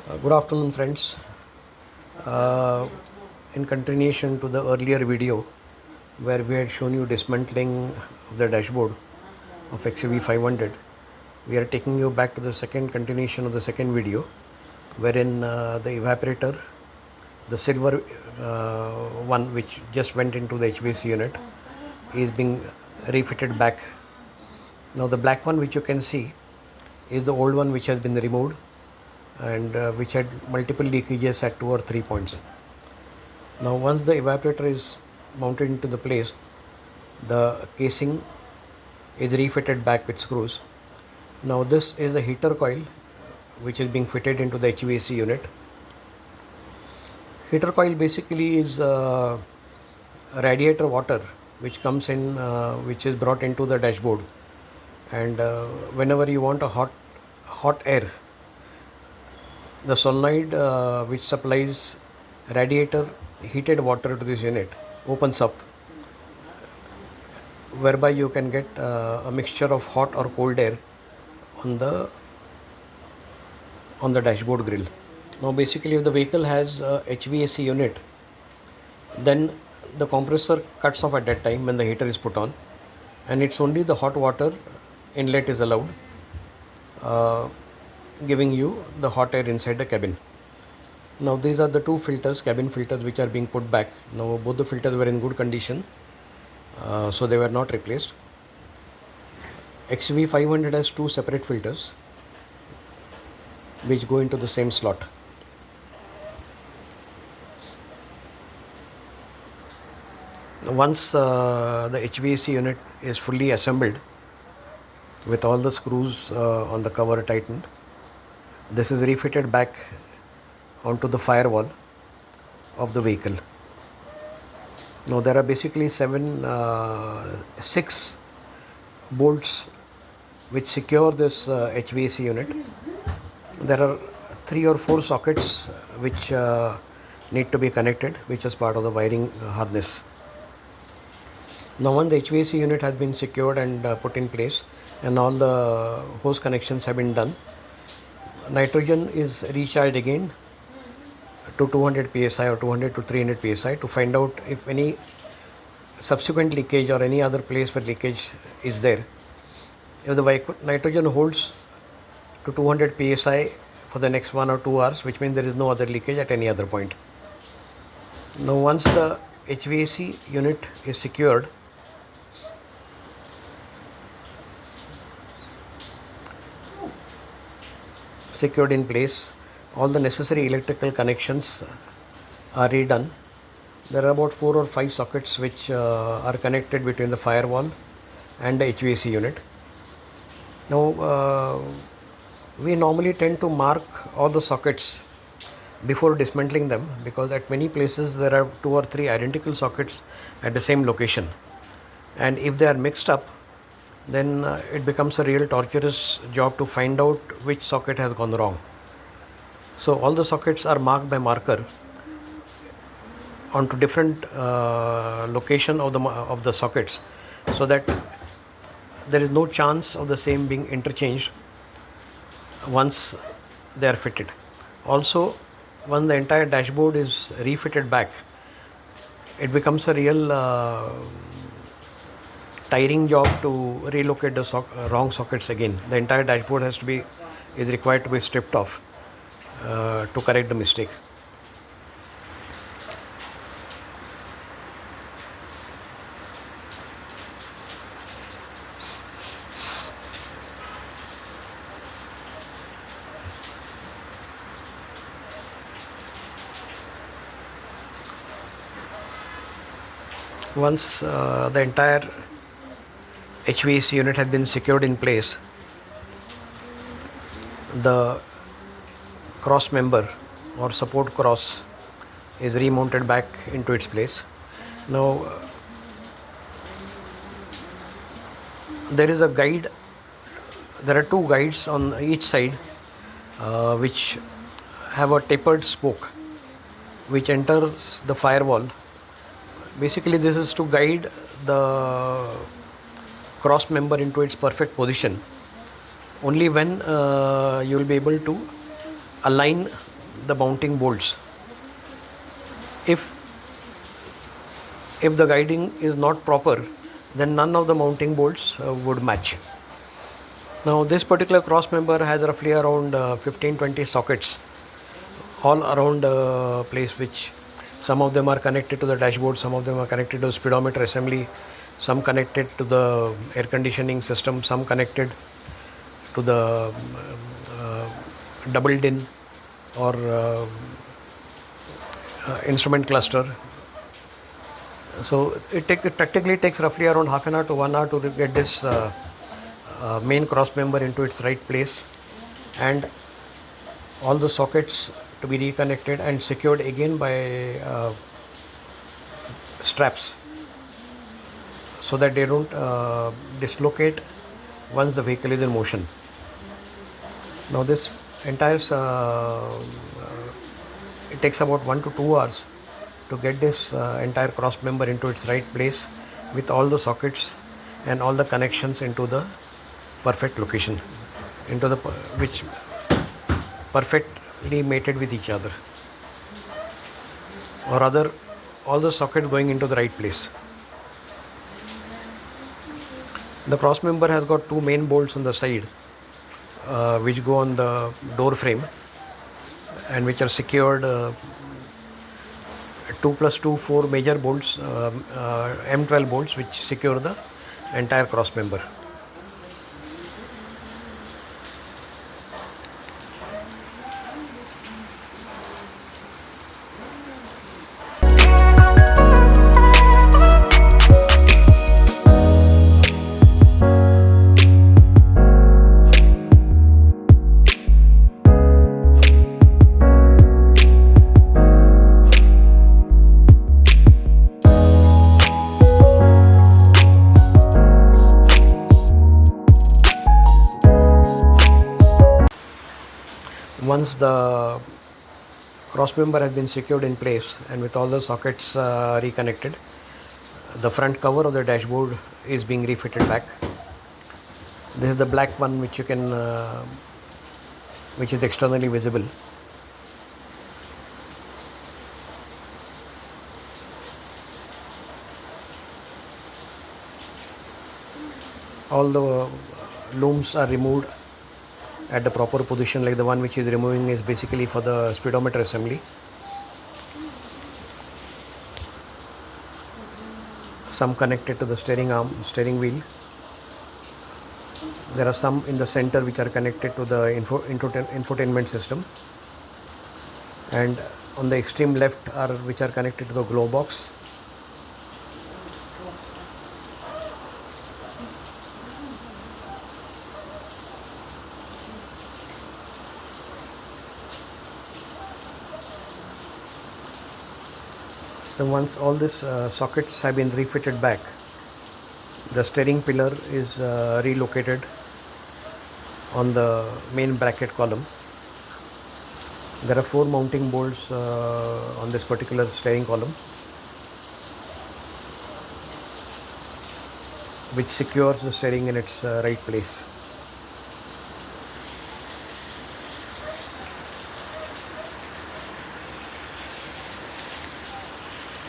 Good afternoon, friends. Uh, in continuation to the earlier video where we had shown you dismantling of the dashboard of XUV 500, we are taking you back to the second continuation of the second video wherein the evaporator, the silver one which just went into the HVAC unit, is being refitted back. Now the black one which you can see is the old one which has been removed and which had multiple leakages at 2 or 3 points. Now once the evaporator is mounted into the place, the casing is refitted back with screws. Now this is a heater coil which is being fitted into the HVAC unit. Heater coil basically is radiator water which comes in, which is brought into the dashboard, and whenever you want a hot air, the solenoid which supplies radiator heated water to this unit opens up, whereby you can get a mixture of hot or cold air on the dashboard grill. Now basically if the vehicle has a HVAC unit, then the compressor cuts off at that time when the heater is put on, and it's only the hot water inlet is allowed, giving you the hot air inside the cabin. Now these are the two filters, cabin filters, which are being put back. Now both the filters were in good condition, so they were not replaced. XUV 500 has two separate filters which go into the same slot. Once the HVAC unit is fully assembled with all the screws on the cover tightened, this is refitted back onto the firewall of the vehicle. Now there are basically 6 bolts which secure this HVAC unit. There are 3 or 4 sockets which need to be connected, which is part of the wiring harness. Now when the HVAC unit has been secured and put in place and all the hose connections have been done, nitrogen is recharged again to 200 psi or 200 to 300 psi to find out if any subsequent leakage or any other place where leakage is there. If the nitrogen holds to 200 psi for the next 1 or 2 hours, which means there is no other leakage at any other point. Now once the HVAC unit is secured, in place, all the necessary electrical connections are redone. There are about 4 or 5 sockets which are connected between the firewall and the HVAC unit. Now we normally tend to mark all the sockets before dismantling them, because at many places there are 2 or 3 identical sockets at the same location, and if they are mixed up, then it becomes a real torturous job to find out which socket has gone wrong. So all the sockets are marked by marker onto different location of the sockets, so that there is no chance of the same being interchanged once they are fitted. Also, when the entire dashboard is refitted back, it becomes a real tiring job to relocate the wrong sockets again. The entire dashboard is required to be stripped off to correct the mistake. Once the entire HVAC unit has been secured in place, the cross member or support cross is remounted back into its place. Now there is a guide. There are 2 guides on each side which have a tapered spoke which enters the firewall. Basically this is to guide the cross member into its perfect position. Only when you will be able to align the mounting bolts. If the guiding is not proper, then none of the mounting bolts would match. Now this particular cross member has roughly around 15-20 sockets all around the place, which some of them are connected to the dashboard, some of them are connected to the speedometer assembly, some connected to the air conditioning system, some connected to the double din or instrument cluster. So it practically takes roughly around half an hour to 1 hour to get this main cross member into its right place, and all the sockets to be reconnected and secured again by straps, so that they don't dislocate once the vehicle is in motion. Now this entire it takes about 1 to 2 hours to get this entire cross member into its right place with all the sockets and all the connections into the perfect location, into the which perfectly mated with each other, or rather all the sockets going into the right place. The cross member has got two main bolts on the side which go on the door frame and which are secured 2 plus 2 4 major bolts, M12 bolts, which secure the entire cross member. Once the cross member has been secured in place and with all the sockets reconnected, the front cover of the dashboard is being refitted back. This is the black one which you can which is externally visible. All the looms are removed at the proper position, like the one which is removing is basically for the speedometer assembly. Some connected to the steering arm, steering wheel. There are some in the center which are connected to the infotainment system, and on the extreme left are which are connected to the glow box. Then once all these sockets have been refitted back, the steering pillar is relocated on the main bracket column. There are 4 mounting bolts on this particular steering column, which secures the steering in its right place.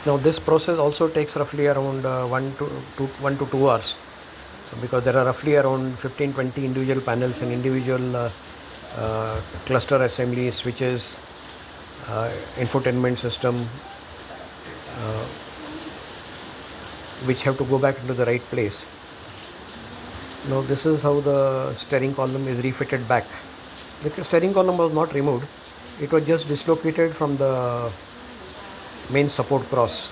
Now this process also takes roughly around 1 to 2 hours, because there are roughly around 15-20 individual panels and individual cluster assemblies, switches, infotainment system, which have to go back into the right place. Now this is how the steering column is refitted back. The steering column was not removed, it was just dislocated from the main support cross.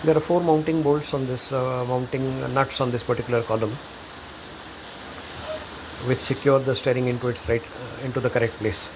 There are 4 mounting bolts on this mounting nuts on this particular column, which secure the steering into its right into the correct place.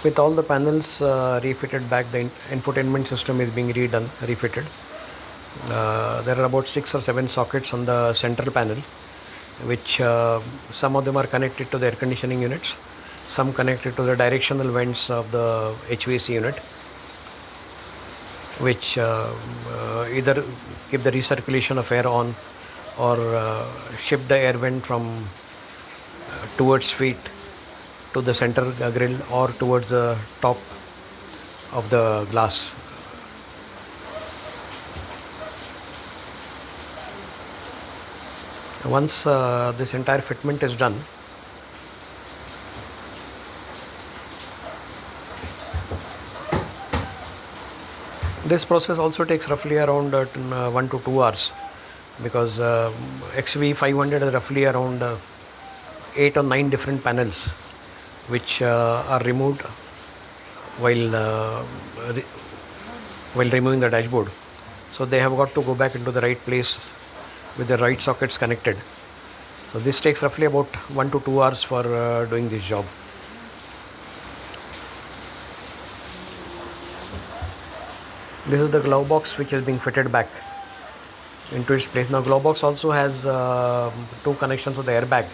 With all the panels refitted back, the infotainment system is being refitted. There are about 6 or 7 sockets on the central panel, which some of them are connected to the air conditioning units, some connected to the directional vents of the HVAC unit, which either keep the recirculation of air on or shift the air vent from towards feet to the center grill or towards the top of the glass. Once this entire fitment is done, this process also takes roughly around 1 to 2 hours, because XUV 500 is roughly around 8 or 9 different panels which are removed while removing the dashboard. So they have got to go back into the right place with the right sockets connected. So this takes roughly about 1 to 2 hours for doing this job. This is the glove box which is being fitted back into its place. Now glove box also has 2 connections with the airbag.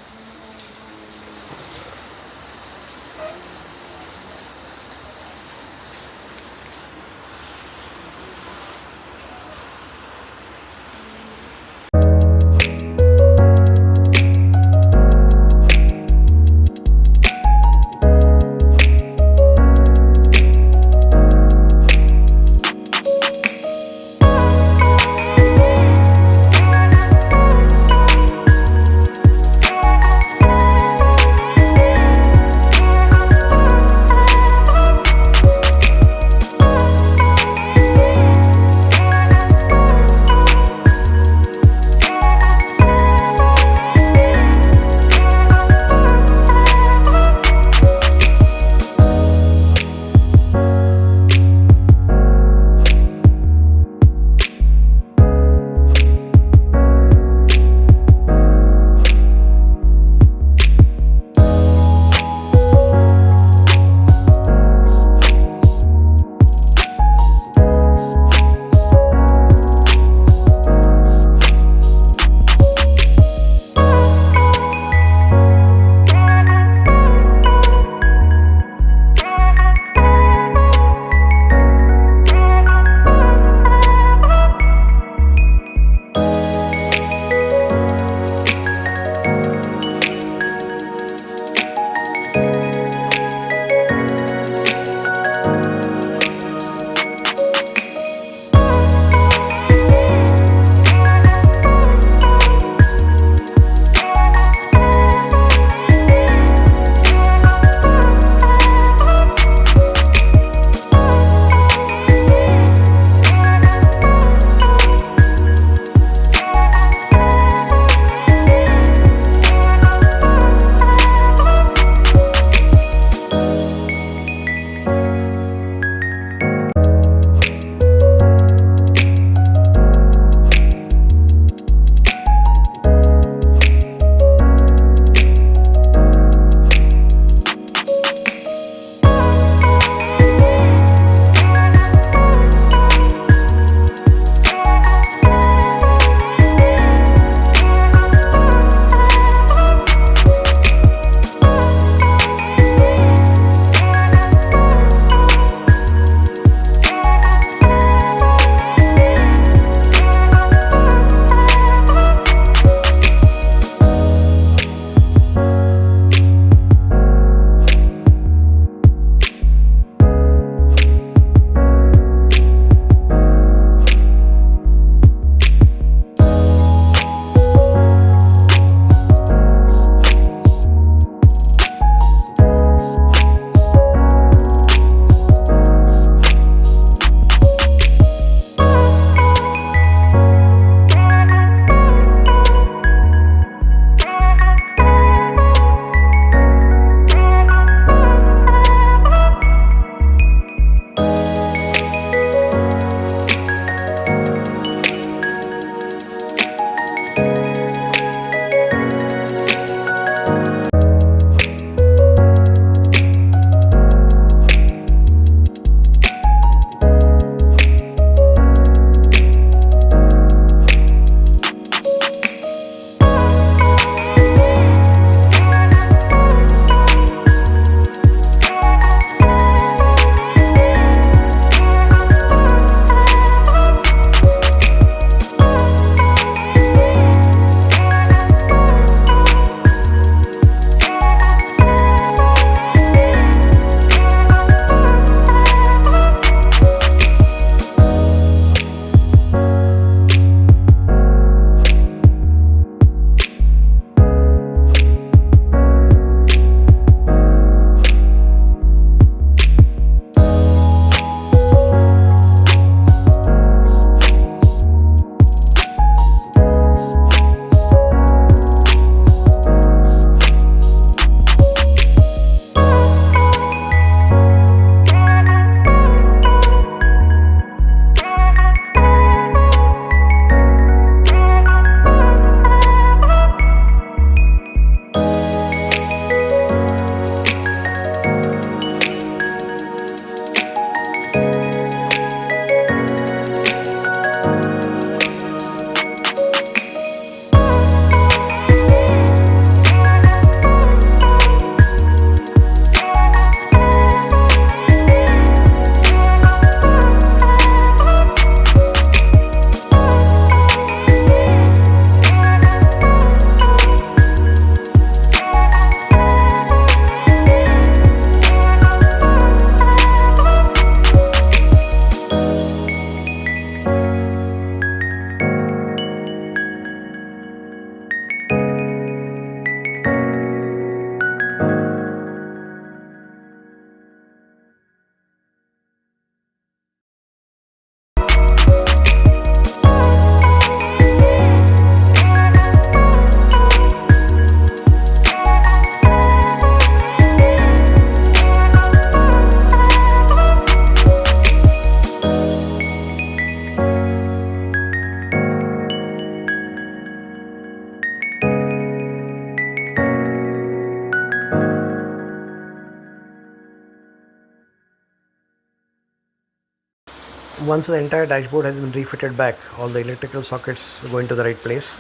Once the entire dashboard has been refitted back, all the electrical sockets go into the right place.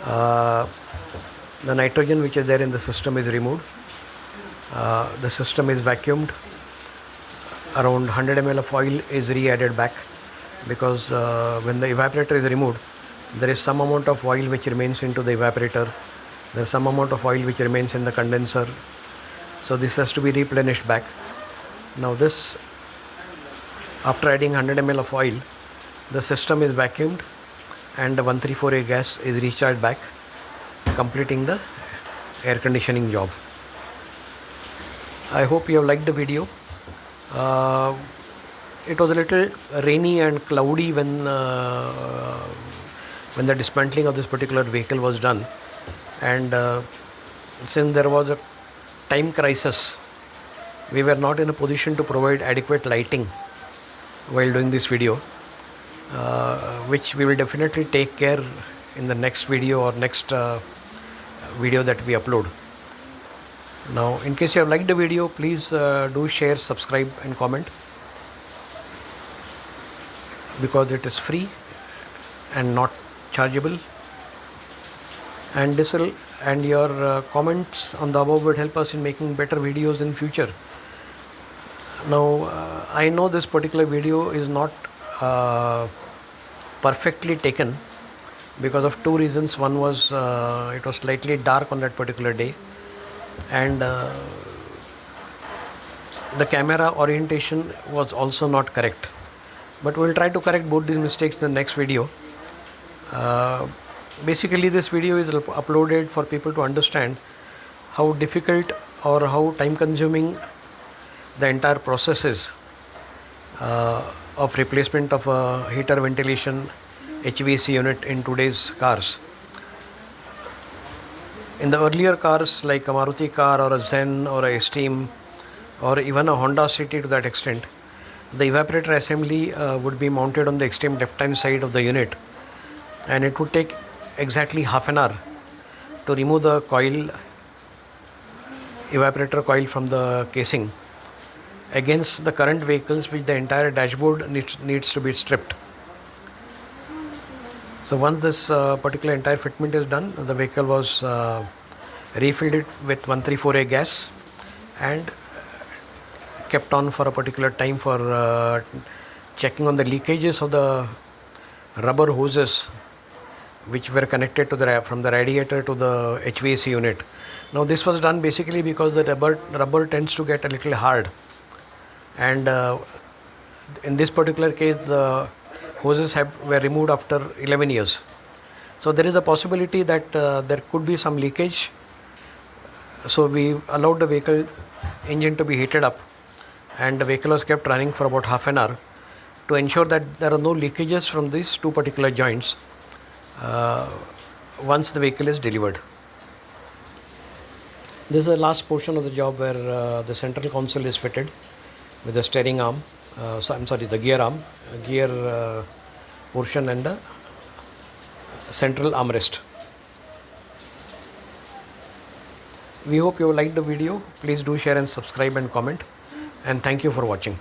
The nitrogen which is there in the system is removed. The system is vacuumed. Around 100 ml of oil is re-added back, because when the evaporator is removed, there is some amount of oil which remains into the evaporator. There is some amount of oil which remains in the condenser. So this has to be replenished back. Now this, after adding 100 ml of oil, the system is vacuumed and the 134A gas is recharged back, completing the air conditioning job. I hope you have liked the video. It was a little rainy and cloudy when the dismantling of this particular vehicle was done, and since there was a time crisis, we were not in a position to provide adequate lighting while doing this video, which we will definitely take care in the next video or next video that we upload. Now, in case you have liked the video, please do share, subscribe and comment, because it is free and not chargeable, and this will, and your comments on the above would help us in making better videos in future. Now, I know this particular video is not perfectly taken because of two reasons. One was it was slightly dark on that particular day, and the camera orientation was also not correct, but we will try to correct both these mistakes in the next video. Basically, this video is uploaded for people to understand how difficult or how time consuming the entire process is of replacement of a heater ventilation HVAC unit in today's cars. In the earlier cars like a Maruti car or a Zen or a Esteem or even a Honda City, to that extent, the evaporator assembly would be mounted on the extreme left hand side of the unit, and it would take exactly half an hour to remove the coil, evaporator coil, from the casing, against the current vehicles which the entire dashboard needs to be stripped. So once this particular entire fitment is done, the vehicle was refilled with 134A gas and kept on for a particular time for checking on the leakages of the rubber hoses which were connected to from the radiator to the HVAC unit. Now this was done basically because the rubber tends to get a little hard, and in this particular case the hoses were removed after 11 years. So there is a possibility that there could be some leakage. So we allowed the vehicle engine to be heated up, and the vehicle was kept running for about half an hour to ensure that there are no leakages from these two particular joints once the vehicle is delivered. This is the last portion of the job where the central console is fitted with the steering arm, the gear arm, gear portion and the central armrest. We hope you liked the video. Please do share and subscribe and comment, and thank you for watching.